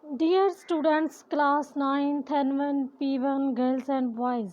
Dear students, class 9th N1 P1 girls and boys,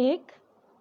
1।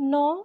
9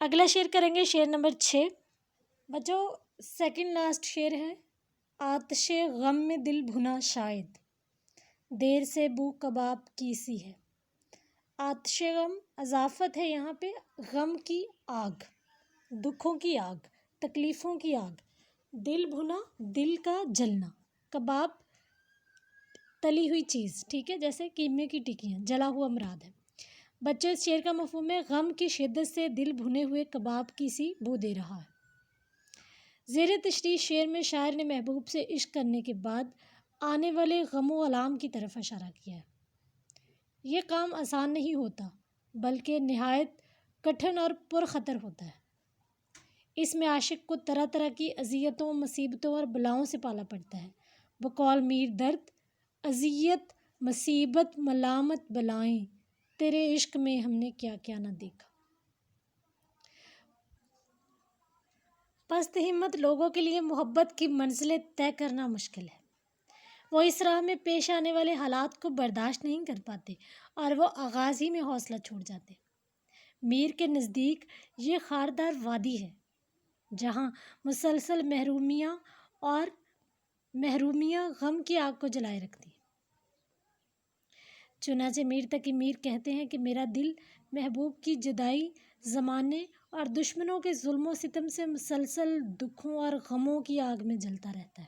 اگلا شعر کریں گے شعر نمبر 6 بچوں، سیکنڈ لاسٹ شعر ہے، آتش غم میں دل بھنا شاید، دیر سے بو کباب کی سی ہے۔ آتش غم اضافت ہے یہاں پہ غم کی آگ، دکھوں کی آگ، تکلیفوں کی آگ، دل بھنا دل کا جلنا، کباب تلی ہوئی چیز، ٹھیک ہے، جیسے قیمے کی ٹکیاں، جلا ہوا مراد ہے۔ بچوں اس شعر کا مفہوم ہے غم کی شدت سے دل بھنے ہوئے کباب کی سی بو دے رہا ہے۔ زیر تشریح شعر میں شاعر نے محبوب سے عشق کرنے کے بعد آنے والے غم و الام کی طرف اشارہ کیا ہے۔ یہ کام آسان نہیں ہوتا بلکہ نہایت کٹھن اور پرخطر ہوتا ہے۔ اس میں عاشق کو طرح طرح کی اذیتوں، مصیبتوں اور بلاؤں سے پالا پڑتا ہے۔ بقول میر درد، اذیت، مصیبت، ملامت، بلائیں، تیرے عشق میں ہم نے کیا کیا نہ دیکھا۔ پست ہمت لوگوں کے لیے محبت کی منزلیں طے کرنا مشکل ہے۔ وہ اس راہ میں پیش آنے والے حالات کو برداشت نہیں کر پاتے اور وہ آغاز ہی میں حوصلہ چھوڑ جاتے۔ میر کے نزدیک یہ خاردار وادی ہے جہاں مسلسل محرومیاں غم کی آگ کو جلائے رکھتی ہیں۔ چنانچہ میر تقی میر کہتے ہیں کہ میرا دل محبوب کی جدائی، زمانے اور دشمنوں کے ظلم و ستم سے مسلسل دکھوں اور غموں کی آگ میں جلتا رہتا ہے۔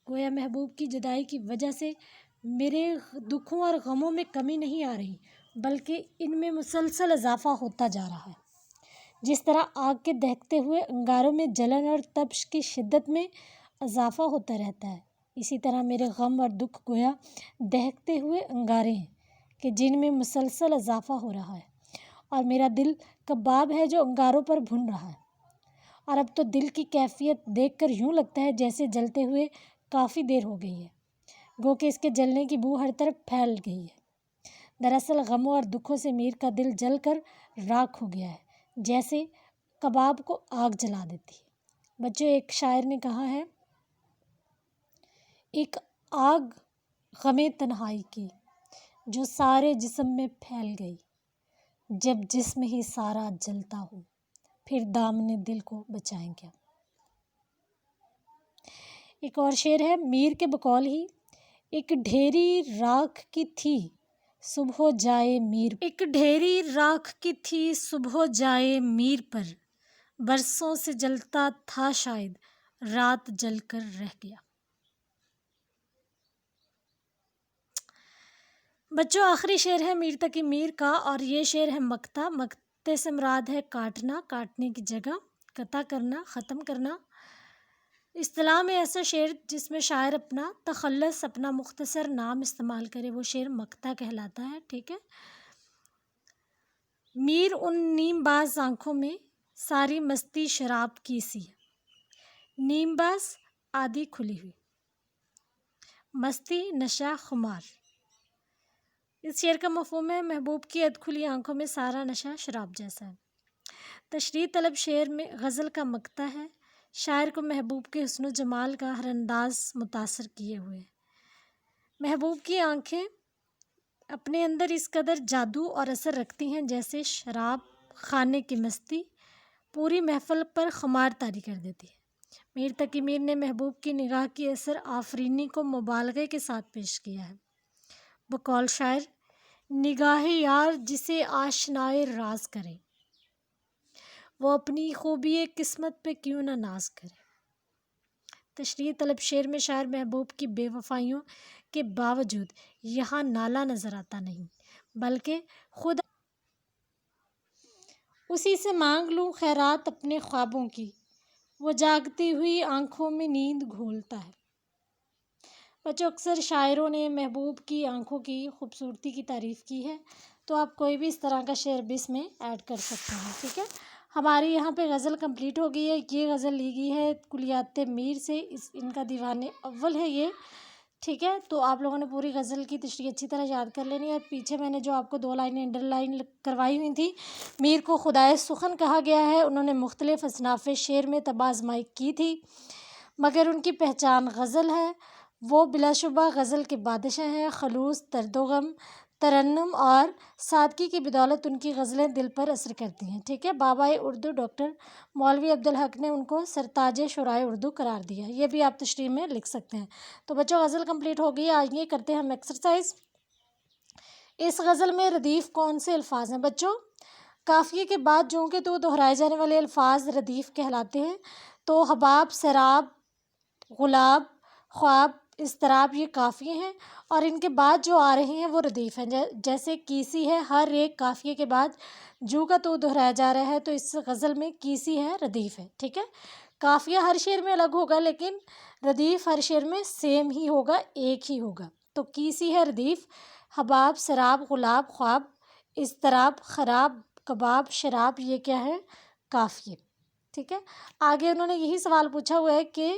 گویا محبوب کی جدائی کی وجہ سے میرے دکھوں اور غموں میں کمی نہیں آ رہی بلکہ ان میں مسلسل اضافہ ہوتا جا رہا ہے۔ جس طرح آگ کے دہکتے ہوئے انگاروں میں جلن اور تپش کی شدت میں اضافہ ہوتا رہتا ہے، اسی طرح میرے غم اور دکھ گویا دہکتے ہوئے انگارے ہیں کہ جن میں مسلسل اضافہ ہو رہا ہے، اور میرا دل کباب ہے جو انگاروں پر بھن رہا ہے۔ اور اب تو دل کی کیفیت دیکھ کر یوں لگتا ہے جیسے جلتے ہوئے کافی دیر ہو گئی ہے، گو کہ اس کے جلنے کی بو ہر طرف پھیل گئی ہے۔ دراصل غموں اور دکھوں سے میر کا دل جل کر راکھ ہو گیا ہے، جیسے کباب کو آگ جلا دیتی ہے۔ بچوں ایک شاعر نے کہا ہے، ایک آگ غم تنہائی کی جو سارے جسم میں پھیل گئی، جب جسم ہی سارا جلتا ہو پھر دامن دل کو بچائیں کیا۔ ایک اور شعر ہے میر کے بقول ہی، ایک ڈھیری راکھ کی تھی صبح جائے میر، ایک ڈھیری راکھ کی تھی صبح جائے میر پر، برسوں سے جلتا تھا شاید رات جل کر رہ گیا۔ بچوں آخری شعر ہے میر تقی میر کا، اور یہ شعر ہے مقطع۔ مقطع سے مراد ہے کاٹنا، کاٹنے کی جگہ، قطع کرنا، ختم کرنا۔ اصطلاح میں ایسا شعر جس میں شاعر اپنا تخلص، اپنا مختصر نام استعمال کرے، وہ شعر مقطع کہلاتا ہے، ٹھیک ہے۔ میر ان نیم باز آنکھوں میں ساری مستی شراب کی سی ہے۔ نیم باز آدھی کھلی ہوئی، مستی نشہ خمار۔ اس شعر کا مفہوم ہے محبوب کی اد کھلی آنکھوں میں سارا نشہ شراب جیسا ہے۔ تشریح طلب شعر میں غزل کا مقطع ہے، شاعر کو محبوب کے حسن و جمال کا ہر انداز متاثر کیے ہوئے ہے۔ محبوب کی آنکھیں اپنے اندر اس قدر جادو اور اثر رکھتی ہیں جیسے شراب خانے کی مستی پوری محفل پر خمار طاری کر دیتی ہے۔ میر تقی میر نے محبوب کی نگاہ کی اثر آفرینی کو مبالغے کے ساتھ پیش کیا ہے۔ بقول شاعر، نگاہ یار جسے آشنائے راز کرے، وہ اپنی خوبی قسمت پہ کیوں نہ ناز کرے۔ تشریح طلب شعر میں شاعر محبوب کی بے وفائیوں کے باوجود یہاں نالہ نظر آتا نہیں بلکہ خود اسی سے مانگ لوں خیرات اپنے خوابوں کی، وہ جاگتی ہوئی آنکھوں میں نیند گھولتا ہے۔ بچوں اکثر شاعروں نے محبوب کی آنکھوں کی خوبصورتی کی تعریف کی ہے، تو آپ کوئی بھی اس طرح کا شعر بھی اس میں ایڈ کر سکتے ہیں، ٹھیک ہے۔ ہماری یہاں پہ غزل کمپلیٹ ہو گئی ہے۔ یہ غزل لی گئی ہے کلیات میر سے، ان کا دیوان اول ہے یہ، ٹھیک ہے۔ تو آپ لوگوں نے پوری غزل کی تشریح اچھی طرح یاد کر لینی ہے۔ اور پیچھے میں نے جو آپ کو 2 لائنیں انڈر لائن کروائی ہوئی تھی، میر کو خدائے سخن کہا گیا ہے۔ انہوں نے مختلف اصناف شعر میں طبع آزمائی کی تھی، مگر ان کی پہچان غزل ہے۔ وہ بلا شبہ غزل کے بادشاہ ہیں، خلوص، درد و غم، ترنم اور سادگی کی بدولت ان کی غزلیں دل پر اثر کرتی ہیں، ٹھیک ہے۔ بابائے اردو ڈاکٹر مولوی عبدالحق نے ان کو سرتاج شعرائے اردو قرار دیا، یہ بھی آپ تشریح میں لکھ سکتے ہیں۔ تو بچوں غزل کمپلیٹ ہو گئی، آئیے کرتے ہیں ہم ایکسرسائز۔ اس غزل میں ردیف کون سے الفاظ ہیں؟ بچوں قافیے کے بعد جو کہ تو دہرائے جانے والے الفاظ ردیف کہلاتے ہیں۔ تو حباب، سراب، غلاب، خواب، اضطراب یہ قافیے ہیں، اور ان کے بعد جو آ رہے ہیں وہ ردیف ہیں، جیسے کیسی ہے، ہر ایک قافیے کے بعد جو کا تو دہرایا جا رہا ہے، تو اس غزل میں کیسی ہے ردیف ہے، ٹھیک ہے۔ قافیہ ہر شعر میں الگ ہوگا لیکن ردیف ہر شعر میں سیم ہی ہوگا، ایک ہی ہوگا۔ تو کیسی ہے ردیف، حباب، سراب، غلاب، خواب، اضطراب، خراب، کباب، شراب، یہ کیا ہے؟ قافیے، ٹھیک ہے۔ آگے انہوں نے یہی سوال پوچھا ہوا ہے کہ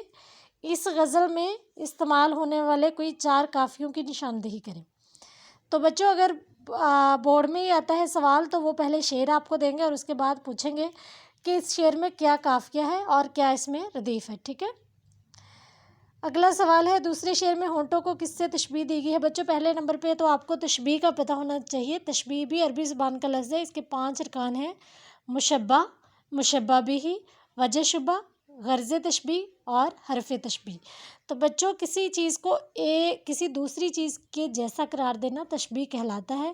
اس غزل میں استعمال ہونے والے کوئی 4 قافیوں کی نشاندہی کریں۔ تو بچوں اگر بورڈ میں ہی آتا ہے سوال تو وہ پہلے شعر آپ کو دیں گے اور اس کے بعد پوچھیں گے کہ اس شعر میں کیا قافیہ ہے اور کیا اس میں ردیف ہے، ٹھیک ہے۔ اگلا سوال ہے دوسرے شعر میں ہونٹوں کو کس سے تشبیہ دی گئی ہے؟ بچوں پہلے نمبر پہ تو آپ کو تشبیہ کا پتہ ہونا چاہیے۔ تشبیہ بھی عربی زبان کا لفظ ہے، اس کے 5 ارکان ہیں: مشبہ، مشبہ بہ، وجہ شبہ، غرض تشبیہ اور حرف تشبیہ۔ تو بچوں کسی چیز کو کسی دوسری چیز کے جیسا قرار دینا تشبیہ کہلاتا ہے۔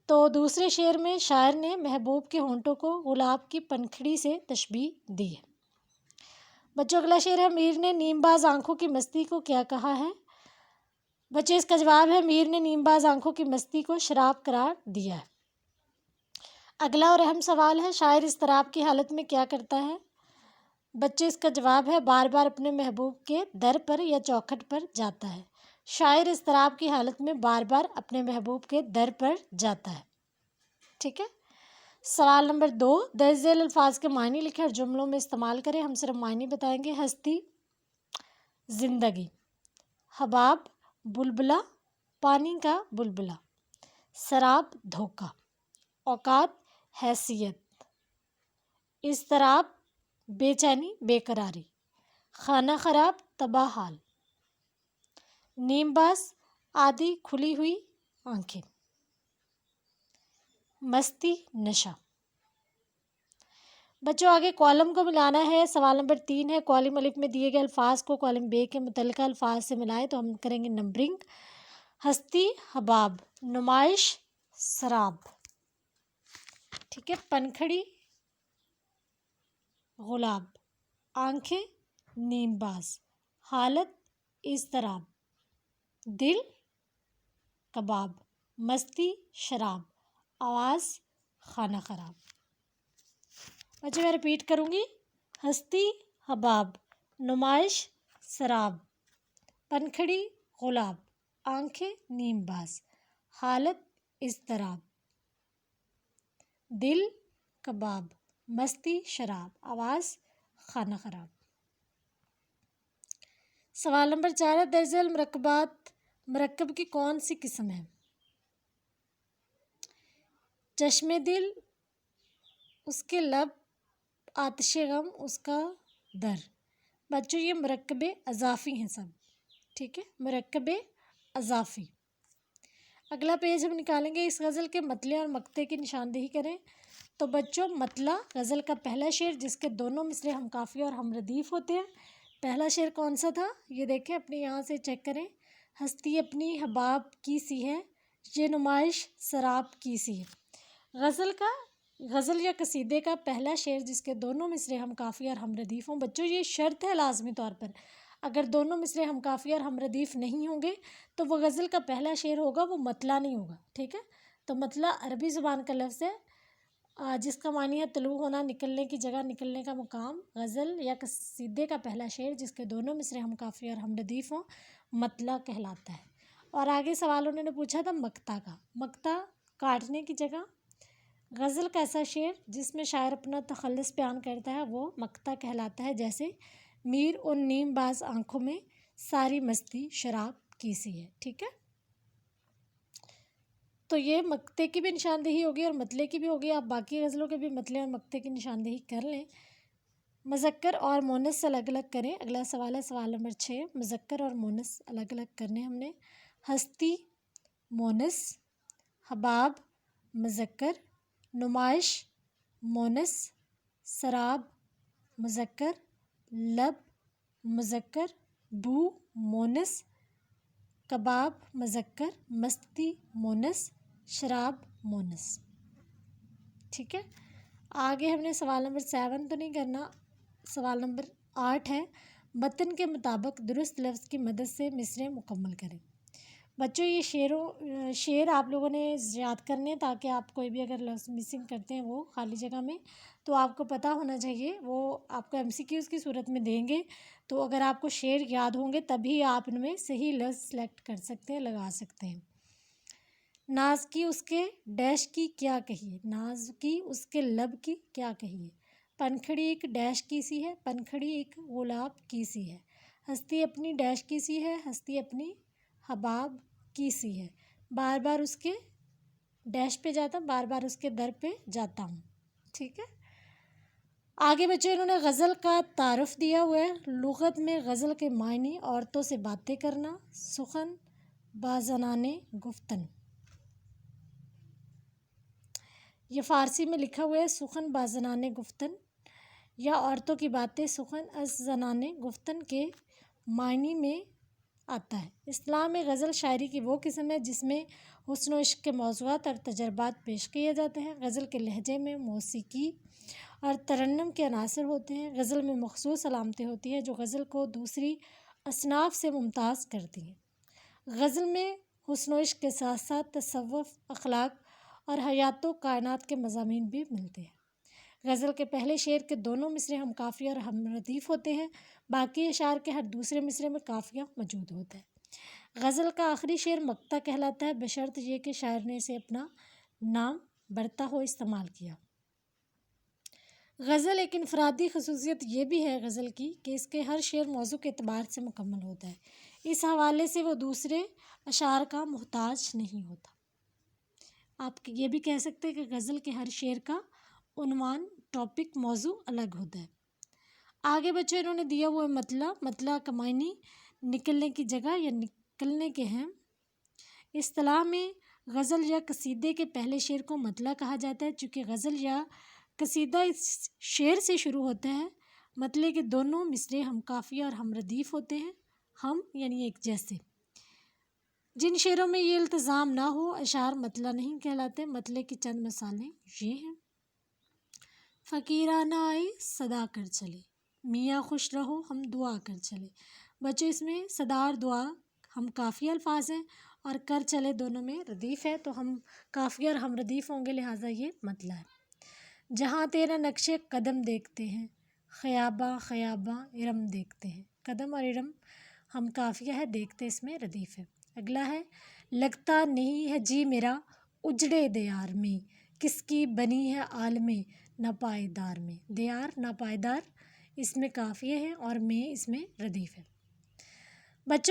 تو دوسرے شعر میں شاعر نے محبوب کے ہونٹوں کو گلاب کی پنکھڑی سے تشبیہ دی ہے۔ بچوں اگلا شعر ہے میر نے نیم باز آنکھوں کی مستی کو کیا کہا ہے؟ بچوں اس کا جواب ہے میر نے نیم باز آنکھوں کی مستی کو شراب قرار دیا ہے۔ اگلا اور اہم سوال ہے شاعر اضطراب کی حالت میں کیا کرتا ہے؟ بچے اس کا جواب ہے بار بار اپنے محبوب کے در پر یا چوکھٹ پر جاتا ہے۔ شاعر اضطراب کی حالت میں بار بار اپنے محبوب کے در پر جاتا ہے، ٹھیک ہے۔ سوال نمبر 2، درج ذیل الفاظ کے معنی لکھیں اور جملوں میں استعمال کریں۔ ہم صرف معنی بتائیں گے۔ ہستی زندگی، حباب بلبلا پانی کا بلبلا، سراب دھوکہ، اوقات حیثیت، اضطراب بے چینی بے قراری، خانہ خراب تباہ حال، نیم باز آدھی کھلی ہوئی آنکھیں، مستی نشہ۔ بچوں آگے کالم کو ملانا ہے۔ سوال نمبر 3 ہے کالم الف میں دیے گئے الفاظ کو کالم ب کے متعلقہ الفاظ سے ملائیں، تو ہم کریں گے نمبرنگ۔ ہستی حباب، نمائش سراب، ٹھیک ہے، پنکھڑی غلاب، آنکھیں نیم باز، حالت اضطراب، دل کباب، مستی شراب، آواز خانہ خراب۔ بچے میں ریپیٹ کروں گی۔ ہستی حباب، نمائش سراب، پنکھڑی غلاب، آنکھیں نیم باز، حالت اضطراب، دل کباب، مستی شراب، آواز خانہ خراب۔ سوال نمبر 4 ہے درج ذیل مرکبات مرکب کی کون سی قسم ہے؟ چشم دل، اس کے لب، آتش غم، اس کا در۔ بچوں یہ مرکب اضافی ہیں سب، ٹھیک ہے، مرکب اضافی۔ اگلا پیج ہم نکالیں گے۔ اس غزل کے مطلع اور مقطع کی نشاندہی کریں۔ تو بچوں مطلع غزل کا پہلا شعر جس کے دونوں مصرعے ہم قافیہ اور ہم ردیف ہوتے ہیں۔ پہلا شعر کون سا تھا؟ یہ دیکھیں اپنے یہاں سے چیک کریں۔ ہستی اپنی حباب کی سی ہے، یہ نمائش سراب کی سی ہے۔ غزل یا قصیدے کا پہلا شعر جس کے دونوں مصرعے ہم قافیہ اور ہم ردیف ہوں۔ بچوں یہ شرط ہے لازمی طور پر، اگر دونوں مصرعے ہم قافیہ اور ہم ردیف نہیں ہوں گے تو وہ غزل کا پہلا شعر ہوگا وہ مطلع نہیں ہوگا، ٹھیک ہے۔ تو مطلع عربی زبان کا لفظ ہے جس کا معنی ہے طلوع ہونا، نکلنے کی جگہ، نکلنے کا مقام۔ غزل یا قصیدے کا پہلا شعر جس کے دونوں مصرعے ہم قافیہ اور ہم ردیف ہوں مطلع کہلاتا ہے۔ اور آگے سوال انہوں نے پوچھا تھا مقطع کا۔ مقطع کاٹنے کی جگہ۔ غزل کا ایسا شعر جس میں شاعر اپنا تخلص بیان کرتا ہے وہ مقطع کہلاتا ہے، جیسے میر ان نیم باز آنکھوں میں ساری مستی شراب کی سی ہے، ٹھیک ہے۔ تو یہ مقطع کی بھی نشاندہی ہوگی اور مطلع کی بھی ہوگی۔ آپ باقی غزلوں کے بھی مطلع اور مقطع کی نشاندہی کر لیں۔ مذکر اور مؤنث الگ الگ کریں۔ اگلا سوال ہے سوال نمبر 6، مذکر اور مؤنث الگ الگ کرنے ہم نے۔ ہستی مؤنث، حباب مذکر، نمائش مونس، سراب مذکر، لب مذکر، بو مونس، کباب مذکر، مستی مونس، شراب مونس. ٹھیک ہے. آگے ہم نے سوال نمبر 7 تو نہیں کرنا، سوال نمبر 8 ہے، متن کے مطابق درست لفظ کی مدد سے مصرعے مکمل کریں. بچوں یہ شعر آپ لوگوں نے یاد کرنے تاکہ آپ کوئی بھی اگر لفظ مسنگ کرتے ہیں وہ خالی جگہ میں تو آپ کو پتہ ہونا چاہیے. وہ آپ کو MCQs کی صورت میں دیں گے تو اگر آپ کو شعر یاد ہوں گے تبھی آپ ان میں صحیح لفظ سلیکٹ کر سکتے ہیں، لگا سکتے ہیں. ناز کی اس کے ڈیش کی کیا کہیے، ناز کی اس کے لب کی کیا کہیے. پنکھڑی ایک ڈیش کی سی ہے، پنکھڑی ایک گلاب کی سی ہے. ہستی اپنی ڈیش کی سی ہے، ہستی اپنی حباب کی سی ہے. بار بار اس کے ڈیش پہ جاتا ہوں، بار بار اس کے در پہ جاتا ہوں. ٹھیک ہے. آگے بچے انہوں نے غزل کا تعارف دیا ہوا ہے. لغت میں غزل کے معنی عورتوں سے باتیں کرنا، سخن بازنان گفتن. یہ فارسی میں لکھا ہوا ہے سخن بازنان گفتن یا عورتوں کی باتیں سخن از زنان گفتن کے معنی میں آتا ہے. اصطلاح میں غزل شاعری کی وہ قسم ہے جس میں حسن و عشق کے موضوعات اور تجربات پیش کیے جاتے ہیں. غزل کے لہجے میں موسیقی اور ترنم کے عناصر ہوتے ہیں. غزل میں مخصوص علامتیں ہوتی ہیں جو غزل کو دوسری اصناف سے ممتاز کرتی ہیں. غزل میں حسن و عشق کے ساتھ ساتھ تصوف، اخلاق اور حیات و کائنات کے مضامین بھی ملتے ہیں. غزل کے پہلے شعر کے دونوں مصرعے ہم قافیہ اور ہم ردیف ہوتے ہیں، باقی اشعار کے ہر دوسرے مصرعے میں قافیہ موجود ہوتا ہے. غزل کا آخری شعر مقطع کہلاتا ہے بشرط یہ کہ شاعر نے اسے اپنا نام برتا ہو استعمال کیا. غزل ایک انفرادی خصوصیت یہ بھی ہے غزل کی کہ اس کے ہر شعر موضوع کے اعتبار سے مکمل ہوتا ہے. اس حوالے سے وہ دوسرے اشعار کا محتاج نہیں ہوتا. آپ یہ بھی کہہ سکتے ہیں کہ غزل کے ہر شعر کا عنوان، ٹاپک، موضوع الگ ہوتا ہے. آگے بچے انہوں نے دیا ہوا مطلع کا معنی نکلنے کی جگہ یا نکلنے کے ہیں. اصطلاح میں غزل یا قصیدے کے پہلے شعر کو مطلع کہا جاتا ہے. چونکہ غزل یا قصیدہ اس شعر سے شروع ہوتا ہے، مطلع کے دونوں مصرعے ہم قافیہ اور ہم ردیف ہوتے ہیں. ہم یعنی ایک جیسے. جن شعروں میں یہ التزام نہ ہو اشعار مطلع نہیں کہلاتے. مطلع کی چند مثالیں یہ ہیں: فقیرانہ آئے صدا کر چلے، میاں خوش رہو ہم دعا کر چلے. بچے اس میں صدا اور دعا ہم قافیہ الفاظ ہیں اور کر چلے دونوں میں ردیف ہے تو ہم قافیہ اور ہم ردیف ہوں گے، لہٰذا یہ مطلع ہے. جہاں تیرا نقش قدم دیکھتے ہیں، خیاباں خیاباں ارم دیکھتے ہیں. قدم اور ارم ہم قافیہ ہے، دیکھتے اس میں ردیف ہے. اگلا ہے لگتا نہیں ہے جی میرا اجڑے دیار میں، کس کی بنی ہے عالم ناپائیدار میں. دیار ناپائیدار اس میں قافیہ ہے اور میں اس میں ردیف ہے. بچوں